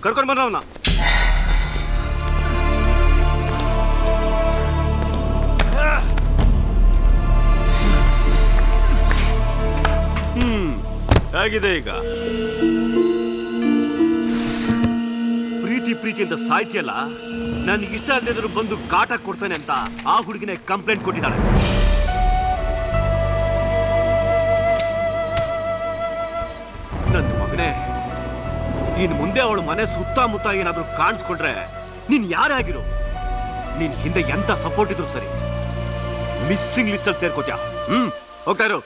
ಕರ್ಕೊಂಡು ಬರ ಅವನ. ಹೇಗಿದೆ ಈಗ? ಪ್ರೀತಿ ಅಂತ ಸಾಯ್ತಿಯಲ್ಲ, ನನಗೆ ಇಷ್ಟ ಆಗದಿದ್ರು ಬಂದು ಕಾಟ ಕೊಡ್ತಾನೆ ಅಂತ ಆ ಹುಡುಗಿನ ಕಂಪ್ಲೇಂಟ್ ಕೊಟ್ಟಿದ್ದಾಳೆ. ನನ್ನ ಮಗನೇ, ಇನ್ ಮುಂದೆ ಅವಳ ಮನೆ ಸುತ್ತಮುತ್ತ ಏನಾದ್ರೂ ಕಾಣಿಸ್ಕೊಂಡ್ರೆ ನೀನ್ ಯಾರೇ ಆಗಿರು, ನಿನ್ ಹಿಂದೆ ಎಂತ ಸಪೋರ್ಟ್ ಇದ್ರು ಸರಿ, ಮಿಸ್ಸಿಂಗ್ ಲಿಸ್ಟ್ ಅಲ್ಲಿ ಸೇರ್ಕೋತ್ಯಾ. ಹೋಗ್ತಾ ಇರು.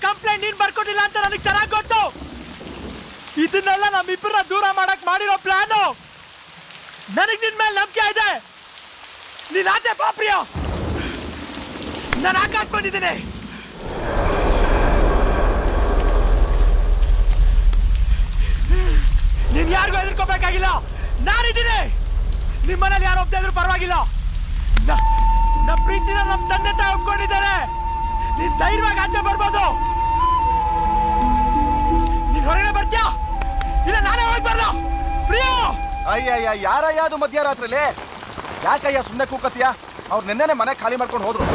ಕಂಪ್ಲೇಂಟ್ ನೀನ್ ಬರ್ಕೊಟ್ಟಿಲ್ಲ ಅಂತ ನನಗೆ ಚೆನ್ನಾಗಿ ಗೊತ್ತು. ಇದನ್ನೆಲ್ಲ ನಮ್ಮಿಬ್ಬರನ್ನ ದೂರ ಮಾಡಕ್ ಮಾಡಿರೋ ಪ್ಲಾನು. ನನಗೆ ನಿನ್ ಮೇಲೆ ನಂಬಿಕೆ ಇದೆ. ನೀನ್ ಆಚೆ ಬಾ ಪ್ರಿಯಾ, ನಾನು ಹಾಕಾಡ್ಕೊಂಡಿದ್ದೀನಿ. ನೀನ್ ಯಾರಿಗೂ ಹೆದರ್ಕೋಬೇಕಾಗಿಲ್ಲ, ನಾನಿದ್ದೀನಿ. ನಿಮ್ಮನೇಲಿ ಯಾರು ಒಬ್ಬ ಪರವಾಗಿಲ್ಲ. ನಮ್ಮ ಪ್ರೀತಿನ ನಮ್ಮ ತಂದೆ ತಾಯಿ ಒಪ್ಕೊಂಡಿದ್ದಾರೆ. ನೀನ್ ಧೈರ್ಯವಾಗಿ ಆಚೆ ಬರ್ಬೋದು. ನೀನ್ ಹೊರಗಡೆ ಬರ್ತೀಯಾ ಇಲ್ಲ ನಾನೇ ಹೋಗಿ ಬರ್ಲ? ಪ್ರಿಯಾ, ಅಯ್ಯಯ್ಯ, ಯಾರಯ್ಯ ಅದು ಮಧ್ಯರಾತ್ರಿಲಿ? ಯಾಕಯ್ಯ ಸುಮ್ಮನೆ ಕೂಕತ್ತೀಯ? ಅವ್ರು ನಿನ್ನೆನೆ ಮನೆ ಖಾಲಿ ಮಾಡ್ಕೊಂಡು ಹೋದ್ರು.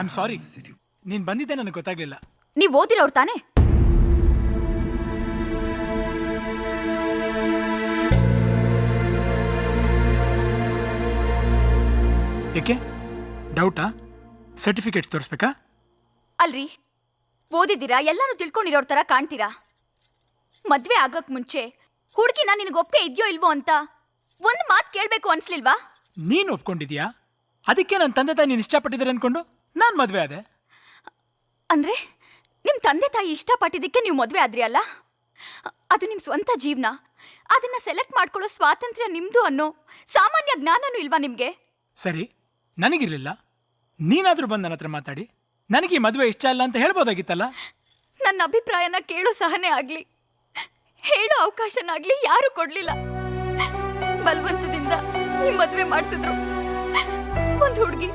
ಐ ಸಾರಿ, ನೀನ್ ಬಂದಿದ್ದೆ ನನಗೆ ಗೊತ್ತಾಗ್ಲಿಲ್ಲ. ನೀವ್ ಓದಿರೋರು ತಾನೆ? ಏಕೆ ಡೌಟಾ? ಸರ್ಟಿಫಿಕೇಟ್ ತೋರಿಸ್ಬೇಕಾ? ಅಲ್ರಿ, ಓದಿದ್ದೀರಾ, ಎಲ್ಲಾನು ತಿಳ್ಕೊಂಡಿರೋರ್ ತರ ಕಾಣ್ತೀರಾ. ಮದ್ವೆ ಆಗಕ್ ಮುಂಚೆ ಹುಡುಗಿನ ನಿನಗೆ ಒಪ್ಪಿಗೆ ಇದೆಯೋ ಇಲ್ವೋ ಅಂತ ಒಂದು ಮಾತು ಕೇಳಬೇಕು ಅನ್ಸ್ಲಿಲ್ವಾ? ನೀನು ಒಪ್ಕೊಂಡಿದ್ಯಾ? ಅದಕ್ಕೆ ನನ್ನ ತಂದೆ ತಾಯಿ ನೀನು ಇಷ್ಟಪಟ್ಟಿದ್ದಾರೆ ಅನ್ಕೊಂಡು ನಾನು ಮದುವೆ ಆದೆ. ಅಂದ್ರೆ ನಿಮ್ಮ ತಂದೆ ತಾಯಿ ಇಷ್ಟಪಟ್ಟಿದ್ದಕ್ಕೆ ನೀವು ಮದುವೆ ಆದ್ರಿ ಅಲ್ಲ? ಅದು ನಿಮ್ಮ ಸ್ವಂತ ಜೀವನ, ಅದನ್ನ ಸೆಲೆಕ್ಟ್ ಮಾಡ್ಕೊಳ್ಳೋ ಸ್ವಾತಂತ್ರ್ಯ ನಿಮ್ದು ಅನ್ನೋ ಸಾಮಾನ್ಯ ಜ್ಞಾನನೂ ಇಲ್ವಾ ನಿಮ್ಗೆ? ಸರಿ, ನನಗಿರ್ಲಿಲ್ಲ. ನೀನಾದ್ರೂ ಬಂದು ನನ್ನ ಹತ್ರ ಮಾತಾಡಿ ನನಗೆ ಈ ಮದುವೆ ಇಷ್ಟ ಇಲ್ಲ ಅಂತ ಹೇಳ್ಬೋದಾಗಿತ್ತಲ್ಲ. ನನ್ನ ಅಭಿಪ್ರಾಯನ ಕೇಳೋ ಸಹನೆ ಆಗ್ಲಿ, ಹೇಳೋ ಅವಕಾಶನಾಗ್ಲಿ ಯಾರು ಕೊಡ್ಲಿಲ್ಲ. ಬಲವಂತದಿಂದ ಈ ಮದುವೆ ಮಾಡಿಸಿದ್ರು. ಒಂದು ಹುಡುಗಿ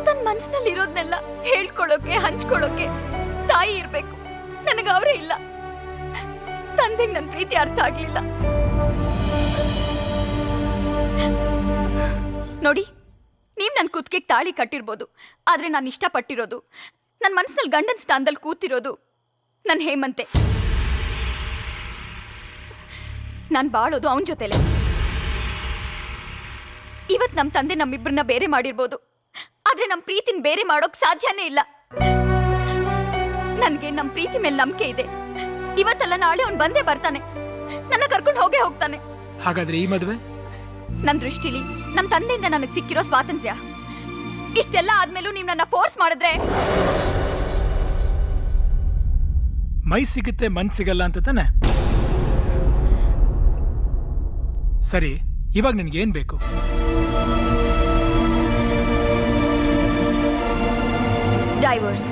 ತನ್ನ ಮನಸ್ಸಿನಲ್ಲಿ ಇರೋದನ್ನೆಲ್ಲ ಹೇಳ್ಕೊಳ್ಳೋಕೆ ಹಂಚ್ಕೊಳ್ಳೋಕೆ ತಾಯಿ ಇರ್ಬೇಕು. ನನಗೆ ಅವರೇ ಇಲ್ಲ. ತಂದೆಗೆ ನನ್ನ ಪ್ರೀತಿ ಅರ್ಥ ಆಗ್ಲಿಲ್ಲ. ನೋಡಿ, ನೀವು ನನ್ನ ಕುತ್ತಿಗೆಗೆ ತಾಳಿ ಕಟ್ಟಿರ್ಬೋದು, ಆದ್ರೆ ನಾನು ಇಷ್ಟಪಟ್ಟಿರೋದು, ನನ್ನ ಮನಸ್ಸಿನಲ್ಲಿ ಗಂಡನ ಸ್ಥಾನದಲ್ಲಿ ಕೂತಿರೋದು ನನ್ನ ಹೇಮಂತೆ. ನಾನು ಬಾಳೋದು ಅವನ ಜೊತೆಲೆ. ಇವತ್ತು ನಮ್ಮ ತಂದೆ ನಮ್ಮಿಬ್ಬರನ್ನ ಬೇರೆ ಮಾಡಿರ್ಬೋದು, ಆದ್ರೆ ನಮ್ಮ ಪ್ರೀತಿನ ಬೇರೆ ಮಾಡೋಕ್ ಸಾಧ್ಯನೇ ಇಲ್ಲ. ನನಗೆ ನಮ್ಮ ಪ್ರೀತಿ ಮೇಲೆ ನಂಬಿಕೆ ಇದೆ. ಇವತ್ತಲ್ಲ ನಾಳೆ ಅವ್ನು ಬಂದೇ ಬರ್ತಾನೆ, ನನ್ನ ಕರ್ಕೊಂಡು ಹೋಗೇ ಹೋಗ್ತಾನೆ. ಹಾಗಾದ್ರೆ ಈ ಮದುವೆ ನನ್ನ ದೃಷ್ಟಿಲಿ ನಮ್ಮ ತಂದೆಯಿಂದ ನನಗೆ ಸಿಕ್ಕಿರೋ ಸ್ವಾತಂತ್ರ್ಯ. ಇಷ್ಟೆಲ್ಲ ಆದ್ಮೇಲೂ ನೀವು ನನ್ನ ಫೋರ್ಸ್ ಮಾಡಿದ್ರೆ ಮೈ ಸಿಗುತ್ತೆ ಮನ್ ಸಿಗಲ್ಲ ಅಂತ ತಾನೆ? ಸರಿ, ಇವಾಗ ನಿನ್ಗೇನ್ ಬೇಕು? ಡೈವೋರ್ಸ್.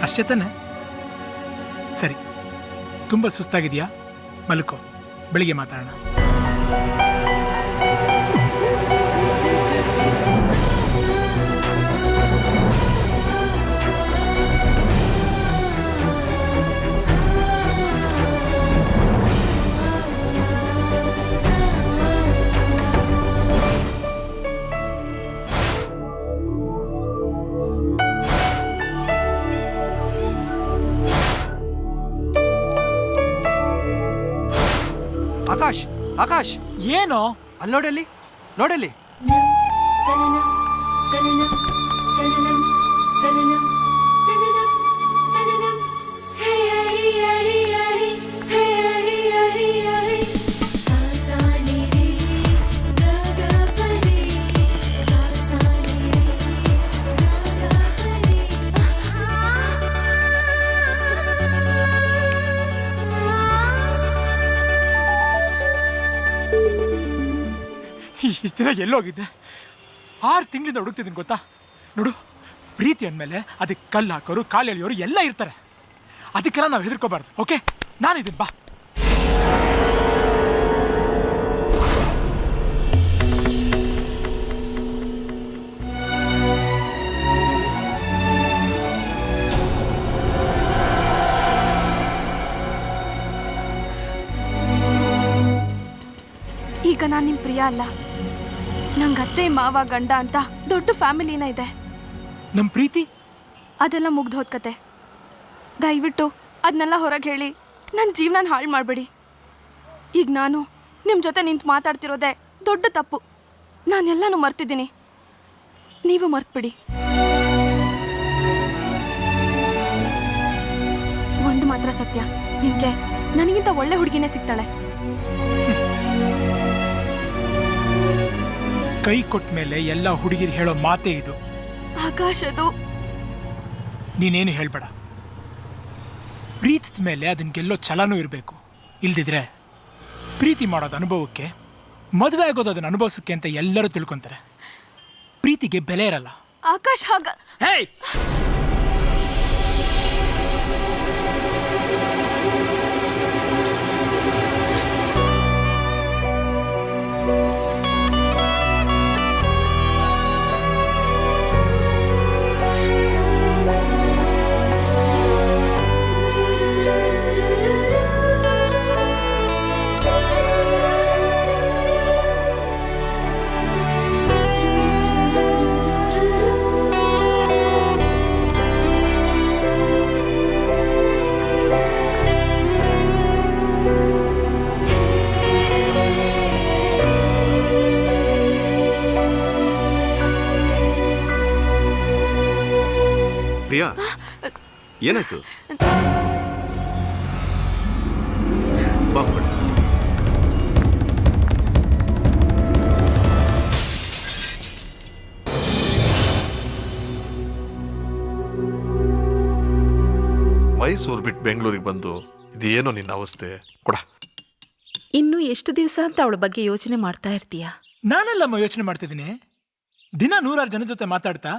ಅಷ್ಟೇ ತಾನೆ? ಸರಿ, ತುಂಬ ಸುಸ್ತಾಗಿದೆಯಾ? ಮಲ್ಕೋ, ಬೆಳಿಗ್ಗೆ ಮಾತಾಡೋಣ. ಆಕಾಶ್, ಆಕಾಶ್, ಏನೋ ಅಲ್ಲಿ ನೋಡಲ್ಲಿ, ನೋಡಲ್ಲಿ. Hey, hey, hey, hey. ಇಷ್ಟು ದಿನ ಎಲ್ಲೋಗಿದ್ದೆ? 6 ತಿಂಗಳಿಂದ ಹುಡುಕ್ತಿದ್ದೀನಿ ಗೊತ್ತಾ? ನೋಡು, ಪ್ರೀತಿ ಅಂದಮೇಲೆ ಅದಕ್ಕೆ ಕಲ್ಲು ಹಾಕೋರು, ಕಾಲು ಎಳೆಯೋರು ಎಲ್ಲ ಇರ್ತಾರೆ. ಅದಕ್ಕೆಲ್ಲ ನಾವು ಹೆದರ್ಕೋಬಾರ್ದು. ಓಕೆ, ನಾನಿದ್ದೀನಿ, ಬಾ. ಈಗ ನಾನು ನಿಮ್ಮ ಪ್ರಿಯ ಅಲ್ಲ, ನಂಗೆ ಅತ್ತೆ ಮಾವ ಗಂಡ ಅಂತ ದೊಡ್ಡ ಫ್ಯಾಮಿಲಿನ ಇದೆ. ನಮ್ಮ ಪ್ರೀತಿ ಅದೆಲ್ಲ ಮುಗ್ದು ಹೋದ ಕತೆ. ದಯವಿಟ್ಟು ಅದನ್ನೆಲ್ಲ ಹೊರಗೆ ಹೇಳಿ ನನ್ನ ಜೀವನ ಹಾಳು ಮಾಡಬೇಡಿ. ಈಗ ನಾನು ನಿಮ್ಮ ಜೊತೆ ನಿಂತು ಮಾತಾಡ್ತಿರೋದೆ ದೊಡ್ಡ ತಪ್ಪು. ನಾನೆಲ್ಲನೂ ಮರ್ತಿದ್ದೀನಿ, ನೀವು ಮರ್ತ್ಬಿಡಿ. ಒಂದು ಮಾತ್ರ ಸತ್ಯ, ನಿಮಗೆ ನನಗಿಂತ ಒಳ್ಳೆ ಹುಡುಗಿನೇ ಸಿಗ್ತಾಳೆ. ಕೈ ಕೊಟ್ಟ ಮೇಲೆ ಎಲ್ಲ ಹುಡುಗಿರು ಹೇಳೋ ಮಾತೇ ಇದು. ಆಕಾಶ್, ಅದು ನೀನೇನು ಹೇಳ್ಬೇಡ. ಪ್ರೀತಿಸಿದ ಮೇಲೆ ಅದನ್ನ ಗೆಲ್ಲೋ ಛಲನೂ ಇರಬೇಕು. ಇಲ್ದಿದ್ರೆ ಪ್ರೀತಿ ಮಾಡೋದು ಅನುಭವಕ್ಕೆ, ಮದುವೆ ಆಗೋದು ಅದನ್ನ ಅನುಭವಿಸೋಕ್ಕೆ ಅಂತ ಎಲ್ಲರೂ ತಿಳ್ಕೊತಾರೆ. ಪ್ರೀತಿಗೆ ಬೆಲೆ ಇರಲ್ಲ. ಆಕಾಶ್ ಹಾಗ ಹೇಯ್, ಪ್ರಿಯಾ, ಏನಾಯ್ತು? ಬಾ ಹೊರಡು. ಮೈಸೂರು ಬಿಟ್ಟು ಬೆಂಗಳೂರಿಗೆ ಬಂದು ಇದೇನೋ ನಿನ್ನ ಅವಸ್ಥೆ ಕೊಡ. ಇನ್ನು ಎಷ್ಟು ದಿವಸ ಅಂತ ಅವಳ ಬಗ್ಗೆ ಯೋಚನೆ ಮಾಡ್ತಾ ಇರ್ತೀಯ? ನಾನೆಲ್ಲಮ್ಮ ಯೋಚನೆ ಮಾಡ್ತಿದ್ದೀನಿ. ದಿನ 100 ಜನ ಜೊತೆ ಮಾತಾಡ್ತಾ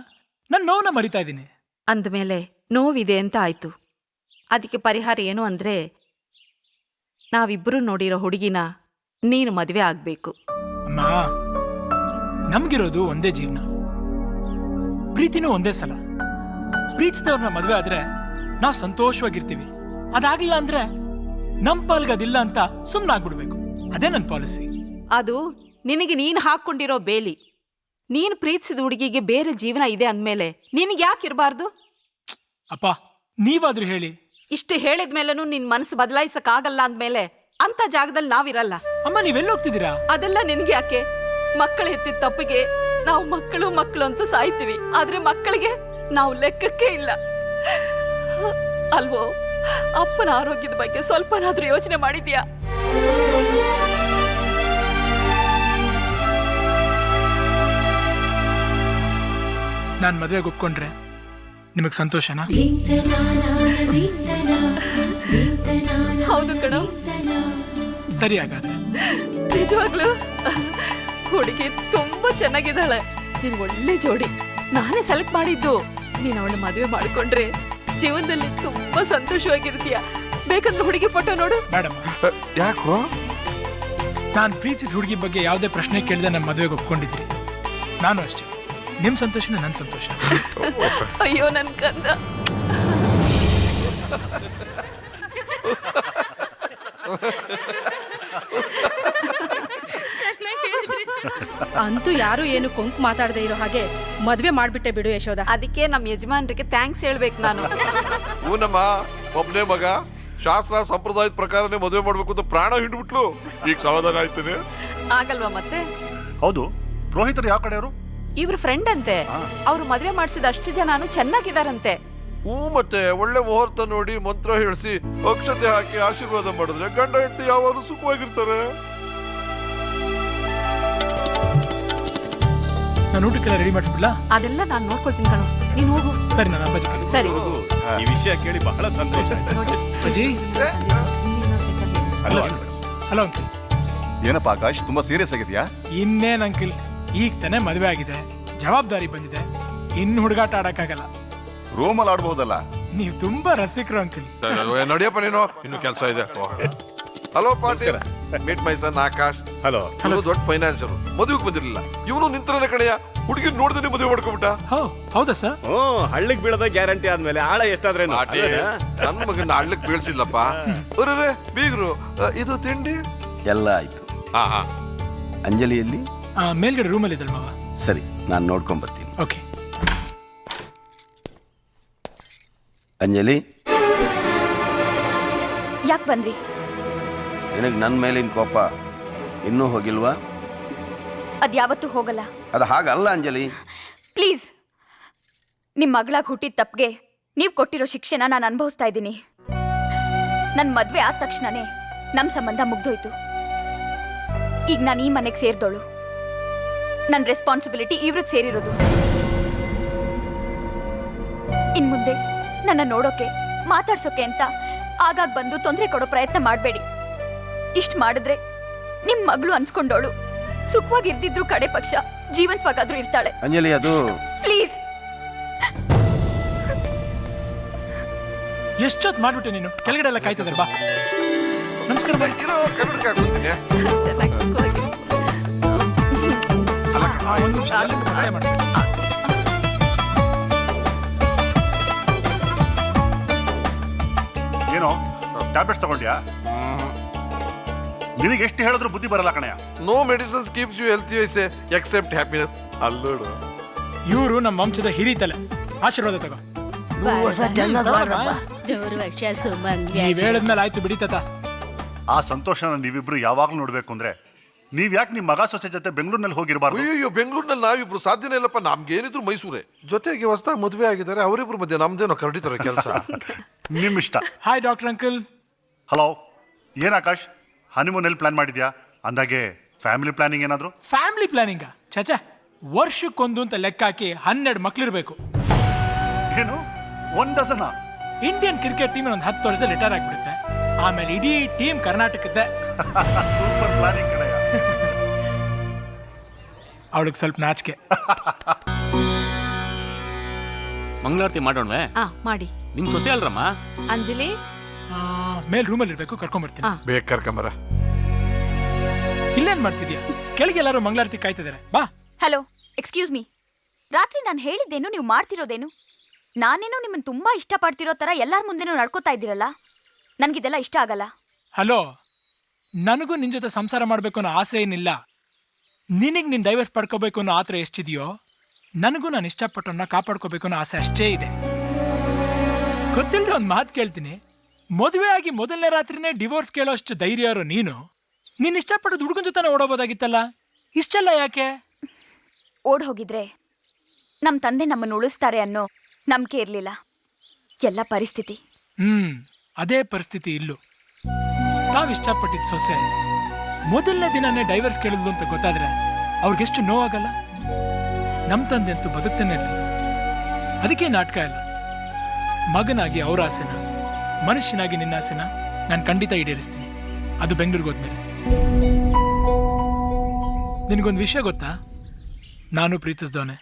ನನ್ನ ನೋವನ್ನ ಮರಿತಾ ಇದ್ದೀನಿ. ಅಂದಮೇಲೆ ನೋವಿದೆ ಅಂತ ಆಯ್ತು. ಅದಕ್ಕೆ ಪರಿಹಾರ ಏನು ಅಂದ್ರೆ, ನಾವಿಬ್ಬರು ನೋಡಿರೋ ಹುಡುಗಿನ ನೀನು ಮದುವೆ ಆಗ್ಬೇಕು. ಅಮ್ಮ, ನಮ್ಗಿರೋದು ಒಂದೇ ಜೀವನ, ಪ್ರೀತಿನೂ ಒಂದೇ ಸಲ. ಪ್ರೀತಿಸಿದವ್ರನ್ನ ಮದುವೆ ಆದ್ರೆ ನಾವು ಸಂತೋಷವಾಗಿರ್ತೀವಿ. ಅದಾಗ್ಲಿಲ್ಲ ಅಂದ್ರೆ ನಮ್ ಪಾಲ್ಗದಿಲ್ಲ ಅಂತ ಸುಮ್ಮನಾಗ್ಬಿಡ್ಬೇಕು. ಅದೇ ನನ್ನ ಪಾಲಿಸಿ. ಅದು ನಿನಗೆ ನೀನು ಹಾಕ್ಕೊಂಡಿರೋ ಬೇಲಿ. ನೀನು ಪ್ರೀತಿಸಿದ ಹುಡುಗಿಗೆ ಬೇರೆ ಜೀವನ ಇದೆ ಅಂದ್ಮೇಲೆ ನಿನಗೆ ಯಾಕಿರಬಾರ್ದು? ಅಪ್ಪ, ನೀವಾದ್ರೂ ಹೇಳಿ. ಇಷ್ಟು ಹೇಳಿದ್ಮೇಲೂ ನಿನ್ ಮನಸ್ಸು ಬದಲಾಯಿಸಕ್ಕಾಗಲ್ಲ ಅಂದ್ಮೇಲೆ ಅಂತ ಜಾಗದಲ್ಲಿ ನಾವಿರಲ್ಲ. ಅಮ್ಮ, ನೀವೆಲ್ಲ ಹೋಗ್ತಿದ್ದೀರಾ? ಅದೆಲ್ಲ ನಿನಗೆ ಯಾಕೆ? ಮಕ್ಕಳು ಹೆತ್ತಿದ ತಪ್ಪಿಗೆ ನಾವು ಮಕ್ಕಳು ಅಂತ ಸಾಯ್ತೀವಿ, ಆದ್ರೆ ಮಕ್ಕಳಿಗೆ ನಾವು ಲೆಕ್ಕಕ್ಕೆ ಇಲ್ಲ ಅಲ್ವೋ? ಅಪ್ಪನ ಆರೋಗ್ಯದ ಬಗ್ಗೆ ಸ್ವಲ್ಪನಾದ್ರೂ ಯೋಚನೆ ಮಾಡಿದ್ಯಾ? ನಾನ್ ಮದುವೆಗೆ ಒಪ್ಕೊಂಡ್ರೆ ನಿಮಗ್ ಸಂತೋಷನಾ? ಹೌದು ಕಣೋ. ಸರಿ, ಹಾಗಾದ್ರೆ ನಿಜವಾಗ್ಲು ಹುಡುಗಿ ತುಂಬಾ ಚೆನ್ನಾಗಿದ್ದಾಳೆ. ನೀನ್ ಒಳ್ಳೆ ಜೋಡಿ. ನಾನೇ ಸೆಲೆಕ್ಟ್ ಮಾಡಿದ್ದು. ನೀನ್ ಅವಳ ಮದುವೆ ಮಾಡ್ಕೊಂಡ್ರೆ ಜೀವನದಲ್ಲಿ ತುಂಬಾ ಸಂತೋಷವಾಗಿರ್ತೀಯ. ಬೇಕಂದ್ರೆ ಹುಡುಗಿ ಫೋಟೋ ನೋಡು. ಮೇಡಮ್, ಯಾಕೋ? ನಾನ್ ಪ್ರೀತಿಸಿದ ಹುಡುಗಿ ಬಗ್ಗೆ ಯಾವುದೇ ಪ್ರಶ್ನೆ ಕೇಳಿದೆ ನಮ್ಮ ಮದುವೆಗೆ ಒಪ್ಕೊಂಡಿದ್ರಿ. ನಾನು ಅಷ್ಟೇ. ನಿಮ್ ಸಂತೋಷನೇ ನನ್ನ ಸಂತೋಷ. ಅಯ್ಯೋ ನನ್ ಕಂದ. ಅಂತೂ ಯಾರು ಏನು ಕೊಂಕು ಮಾತಾಡದೆ ಇರೋ ಹಾಗೆ ಮದ್ವೆ ಮಾಡ್ಬಿಟ್ಟೆ ಬಿಡು ಯಶೋದ. ಅದಕ್ಕೆ ನಮ್ಮ ಯಜಮಾನ್ರಿಗೆ ಥ್ಯಾಂಕ್ಸ್ ಹೇಳ್ಬೇಕು ನಾನು. ಹೂನಮ್ಮ, ಒಬ್ನೇ ಮಗ, ಶಾಸ್ತ್ರ ಸಂಪ್ರದಾಯದ ಪ್ರಕಾರನೇ ಮದುವೆ ಮಾಡ್ಬೇಕು ಅಂತ ಪ್ರಾಣ ಹಿಂಡ್ಬಿಟ್ಲು. ಈಗ ಸಮಾಧಾನ ಆಯ್ತದೆ. ಆಗಲ್ವಾ ಮತ್ತೆ? ಹೌದು, ಪುರೋಹಿತರು ಯಾವ ಕಡೆಯವರು? ಇವ್ರ ಫ್ರೆಂಡ್ ಅಂತೆ. ಅವ್ರು ಮದ್ವೆ ಮಾಡಿಸಿದ ಅಷ್ಟು ಜನನು ಚೆನ್ನಾಗಿದಾರಂತೆ. ಮತ್ತೆ ಒಳ್ಳೆ ಮುಹೂರ್ತ ನೋಡಿ ಮಂತ್ರ ಹೇಳಿಸಿ ಅಕ್ಷತೆ ಹಾಕಿ ಆಶೀರ್ವಾದ ಮಾಡಿದ್ರೆ ಗಂಡ ಹೆಂಡತಿ ಯಾವಾಗಲೂ ಸುಖವಾಗಿರ್ತಾರೆ. ನಾನು ಊಟಕ್ಕೆಲ್ಲ ರೆಡಿ ಮಾಡಿಸ್ಬಿಡ್ಲಾ? ಅದೆಲ್ಲ ನಾನು ನೋಡ್ಕೊಳ್ತೀನಿ ಕಣೋ, ನೀನು ಹೋಗು. ಸರಿ, ನಾನು ಅಪ್ಪಾಜಿ ಕಡೆ. ಸರಿ. ಈ ವಿಷಯ ಕೇಳಿ ಬಹಳ ಸಂತೋಷ ಆಯ್ತು. ಅಜ್ಜಿ, ಹಲೋ ಅಂಕಲ್. ಏನಪ್ಪ ಆಕಾಶ್ ತುಂಬಾ ಸೀರಿಯಸ್ ಆಗಿದ್ಯಾ? ಇನ್ನೇನ್ ಅಂಕಿಲ್, ಈಗ ತಾನೇ ಮದುವೆ ಆಗಿದೆ, ಜವಾಬ್ದಾರಿ ಬಂದಿದೆ, ಇನ್ನು ಹುಡುಗಾಟ ಆಡಕ್ಕಾಗಲ್ಲ. ರೂಮಲ್ಲಿ ಆಡ್ಬಹುದಲ್ಲ? ನೀವು ತುಂಬಾ ರಸಿಕರು ಅಂಕಿಲ್. ನಡಿಯಪ್ಪ ನೀನು, ಇನ್ನು ಕೆಲಸ ಇದೆ. Hello Patil, meet my son Akash. Hello. ಇವನು ದೊಡ್ಡ ಫೈನಾನ್ಸರ್, ಮದುವೆಗೆ ಬಂದಿರಲಿಲ್ಲ. ಇವನು ನಿಂತರನೇ ಕಡೆಯ ಹುಡುಗಿ ನೋಡ್ದೇನೆ ಮದುವೆ ಮಾಡ್ಕೊಂಬಿಟ್ಟ. ಹೌದಾ ಸರ್? ಹಳ್ಳಿಗೆ ಬೀಳದ ಗ್ಯಾರಂಟಿ ಆದ್ಮೇಲೆ ಆಳ ಎಷ್ಟಾದ್ರೆ ನನ್ನ ಮಗನ ಹಳ್ಳಕ್ ಬೀಳ್ಸಿಲ್ಲಪ್ಪ. ಅರೆ ಬೀಗ್ರು, ಇದು ತಿಂಡಿ ಎಲ್ಲ ಆಯ್ತು. ಹಾ ಹಾ. ಅಂಜಲಿಯಲ್ಲಿ ಮೇಲ್ಗಡೆ ರೂಮಲ್ಲಿ ಇದ್ದಳು ಮಾವ. ಸರಿ, ನಾನು ನೋಡ್ಕೊಂಡ್ ಬರ್ತೀನಿ. ಓಕೆ. ಅಂಜಲಿ, ಯಾಕೆ ಬಂದ್ರಿ? ನಿನಗೆ ನನ್ನ ಮೇಲಿನ ಕೋಪ ಇನ್ನೂ ಹೋಗಿಲ್ವಾ? ಅದ್ಯಾವತ್ತೂ ಹೋಗಲ್ಲ. ಅದು ಹಾಗಲ್ಲ ಅಂಜಲಿ. ಪ್ಲೀಸ್, ನಿಮ್ಮ ಮಗಳಾಗಿ ಹುಟ್ಟಿದ ತಪ್ಪಿಗೆ ನೀವು ಕೊಟ್ಟಿರೋ ಶಿಕ್ಷೆನ ನಾನು ಅನುಭವಿಸ್ತಾ ಇದ್ದೀನಿ. ನನ್ನ ಮದುವೆ ಆದ ತಕ್ಷಣನೇ ನಮ್ಮ ಸಂಬಂಧ ಮುಗ್ದೋಯ್ತು. ಈಗ ನಾನು ಈ ಮನೆಗೆ ಸೇರಿದೋಳು. ನನ್ನ ರೆಸ್ಪಾನ್ಸಿಬಿಲಿಟಿ ಇವ್ರಿಗೆ ಸೇರಿರೋದು. ಇನ್ ಮುಂದೆ ನನ್ನ ನೋಡೋಕೆ, ಮಾತಾಡ್ಸೋಕೆ ಅಂತ ಆಗಾಗ ಬಂದು ತೊಂದರೆ ಕೊಡೋ ಪ್ರಯತ್ನ ಮಾಡಬೇಡಿ. ಇಷ್ಟು ಮಾಡಿದ್ರೆ ನಿಮ್ಮ ಮಗಳು ಅನ್ಸ್ಕೊಂಡೋಳು ಸುಖವಾಗಿರ್ದಿದ್ರು ಕಡೆ ಪಕ್ಷ ಜೀವಂತವಾಗಾದ್ರೂ ಇರ್ತಾಳೆ. ಅಂಜಲಿ, ಅದು ಪ್ಲೀಸ್. ಎಷ್ಟೊತ್ತು ಮಾಡ್ಬಿಟ್ಟೆ ನೀನು? ಕೆಳಗಡೆ ಎಲ್ಲ ಕಾಯ್ತದಾರೆ, ಬಾ. ನಮಸ್ಕಾರ. ಬಾ. ಇರೋ ಕನ್ನಡಕ್ಕೆ ಹಾಕ್ಬಿಡ್ತೀನಿ. ಒಂದು ನಿಮಿಷ ಅಲ್ಲಿಂದ ಪರಿಚಯ ಮಾಡಿ. ಏನೋ ಟ್ಯಾಬ್ಲೆಟ್ಸ್ ತಗೊಂಡ್ಯಾ? ನಿನಗೆ ಎಷ್ಟು ಹೇಳಿದ್ರು ಬುದ್ಧಿ ಬರಲ್ಲ ಕಣಯ್ಯ. No medicines keeps you healthy wise except happiness. ಅಲ್ಲೋಡು, ಇವರು ನಮ್ಮ ವಂಶದ ಹಿರಿತಲೆ. ಆಶೀರ್ವಾದ ತಗೋ. ನೀವ್ ಹೇಳಿದ್ಮೇಲೆ ಆಯ್ತು ಬಿಡಿ ತಾತ. ಆ ಸಂತೋಷನ ನೀವಿಬ್ರು ಯಾವಾಗ್ಲೂ ನೋಡ್ಬೇಕು ಅಂದ್ರೆ ನೀವ್ ಯಾಕೆ ನಿಮ್ ಮಗ ಸೊಸೆ ಜೊತೆ ಬೆಂಗಳೂರಿನಲ್ಲಿ ಹೋಗಿರಬಾರ್ದು? ಅಯ್ಯೋ ಬೆಂಗಳೂರಿನಲ್ಲಿ ನಾವಿಬ್ರು ಸಾಧ್ಯನೇ ಇಲ್ಲಪ್ಪ. ನಮ್ಗೇನಿದ್ರು ಮೈಸೂರೇ. ಜೊತೆಗೆ ಹೊಸದಾಗಿ ಮದುವೆ ಆಗಿದ್ದಾರೆ, ಅವರಿಬ್ರು ಮಧ್ಯೆ ನಮ್ದೇನೋ ಕರಡಿತಾರೆ ಕೆಲಸ. ನಿಮ್ ಇಷ್ಟ. Hi doctor uncle. ಹಲೋ, ಏನ್ ಆಕಾಶ್, ಹನಿಮೂನ್ ಎಲ್ಲಿ ಪ್ಲಾನ್ ಮಾಡಿದ್ಯಾ? ಅಂದಾಗೆ ಫ್ಯಾಮಿಲಿ ಪ್ಲಾನಿಂಗ್ ಏನಾದ್ರು? ಫ್ಯಾಮಿಲಿ ಪ್ಲಾನಿಂಗ? ಚಚಾ, ವರ್ಷಕ್ಕೊಂದು ಅಂತ ಲೆಕ್ಕ ಹಾಕಿ 12 ಮಕ್ಳಿರ್ಬೇಕು. ಏನು, 1 ಡಜನ್? ಇಂಡಿಯನ್ ಕ್ರಿಕೆಟ್ ಟೀಮ್ ಒಂದು 10 ವರ್ಷದಲ್ಲಿ ರಿಟೈರ್ ಆಗ್ಬಿಡುತ್ತೆ. ಆಮೇಲೆ ಇಡೀ ಟೀಮ್ ಕರ್ನಾಟಕದ್ದೇ. ಸೂಪರ್ ಪ್ಲಾನಿಂಗ್ ಕಣಯ್ಯ. ಅವಳಿಗೆ ಸ್ವಲ್ಪ ನಾಚಿಕೆ. ಮಂಗಳಾರತಿ ಮಾಡೋಣವೇ? ಮಾಡಿ. ನಿಮ್ ಸೊಸೆ ಅಲ್ರಮ್ಮ? ಅಂಜಲಿ ಮೇಲ್ ರೂಮಲ್ಲಿ ಇರ್ಬೇಕು, ಕರ್ಕೊಂಡ್ಬರ್ತೀನಿ. ಬೇಗ ಕರ್ಕೊಂಬರ. ಇಲ್ಲೇನ್ ಮಾಡ್ತಿದ್ಯಾ? ಕೆಳಗೆ ಎಲ್ಲರೂ ಮಂಗಳಾರತಿ ಕಾಯ್ತಿದ್ದಾರೆ, ಬಾ. Hello, excuse me. ರಾತ್ರಿ ನಾನು ಹೇಳಿದ್ದೇನು, ನೀವು ಮಾಡ್ತಿರೋದೇನು? ನಾನೇನೋ ನಿಮ್ಮನ್ನು ತುಂಬಾ ಇಷ್ಟಪಡ್ತಿರೋ ಥರ ಎಲ್ಲರ ಮುಂದೆನೂ ನಡ್ಕೋತಾ ಇದ್ದೀರಲ್ಲ. ನನಗಿದೆಲ್ಲ ಇಷ್ಟ ಆಗಲ್ಲ. ಹಲೋ, ನನಗೂ ನಿನ್ ಜೊತೆ ಸಂಸಾರ ಮಾಡಬೇಕು ಅನ್ನೋ ಆಸೆ ಏನಿಲ್ಲ. ನಿನಗೆ ನೀನು ಡೈವರ್ಸ್ ಪಡ್ಕೋಬೇಕು ಅನ್ನೋ ಆತರ ಎಷ್ಟಿದೆಯೋ, ನನಗೂ ನಾನು ಇಷ್ಟಪಟ್ಟವನ್ನ ಕಾಪಾಡ್ಕೋಬೇಕು ಅನ್ನೋ ಆಸೆ ಅಷ್ಟೇ ಇದೆ. ಗೊತ್ತಿಲ್ಲದೆ ಒಂದು ಮಾತು ಕೇಳ್ತೀನಿ. ಮದುವೆ ಆಗಿ ಮೊದಲನೇ ರಾತ್ರಿನೇ ಡಿವೋರ್ಸ್ ಕೇಳೋಷ್ಟು ಧೈರ್ಯ ಇರೋ ನೀನು ಇಷ್ಟಪಟ್ಟದ ಹುಡುಗನ ಜೊತೆ ಓಡೋಬೋದಾಗಿತ್ತಲ್ಲ. ಇಷ್ಟೆಲ್ಲ ಯಾಕೆ? ಓಡ್ ಹೋಗಿದ್ರೆ ನಮ್ಮ ತಂದೆ ನಮ್ಮನ್ನು ಉಳಿಸ್ತಾರೆ ಅನ್ನೋ ನಂಬಿಕೆ ಇರಲಿಲ್ಲ. ಎಲ್ಲ ಪರಿಸ್ಥಿತಿ. ಅದೇ ಪರಿಸ್ಥಿತಿ ಇಲ್ಲೂ. ತಾವು ಇಷ್ಟಪಟ್ಟಿದ್ದ ಸೊಸೆ ಮೊದಲನೇ ದಿನನೇ ಡೈವರ್ಸ್ ಕೇಳಿದ್ಲು ಅಂತ ಗೊತ್ತಾದ್ರೆ ಅವ್ರಿಗೆಷ್ಟು ನೋವಾಗಲ್ಲ? ನಮ್ಮ ತಂದೆ ಅಂತೂ ಬದುಕ್ತಾನೆ ಇರಲಿಲ್ಲ. ಅದಕ್ಕೆ ನಾಟಕ ಇಲ್ಲ. ಮಗನಾಗಿ ಅವ್ರ ಆಸೆನ, ಮನುಷ್ಯನಾಗಿ ನಿನ್ನ ಆಸೆನ ನಾನು ಖಂಡಿತ ಈಡೇರಿಸ್ತೀನಿ. ಅದು ಬೆಂಗಳೂರಿಗೆ ಹೋದ್ಮೇಲೆ. ನಿನಗೊಂದು ವಿಷಯ ಗೊತ್ತಾ? ನಾನು ಪ್ರೀತಿಸಿದವನೇ.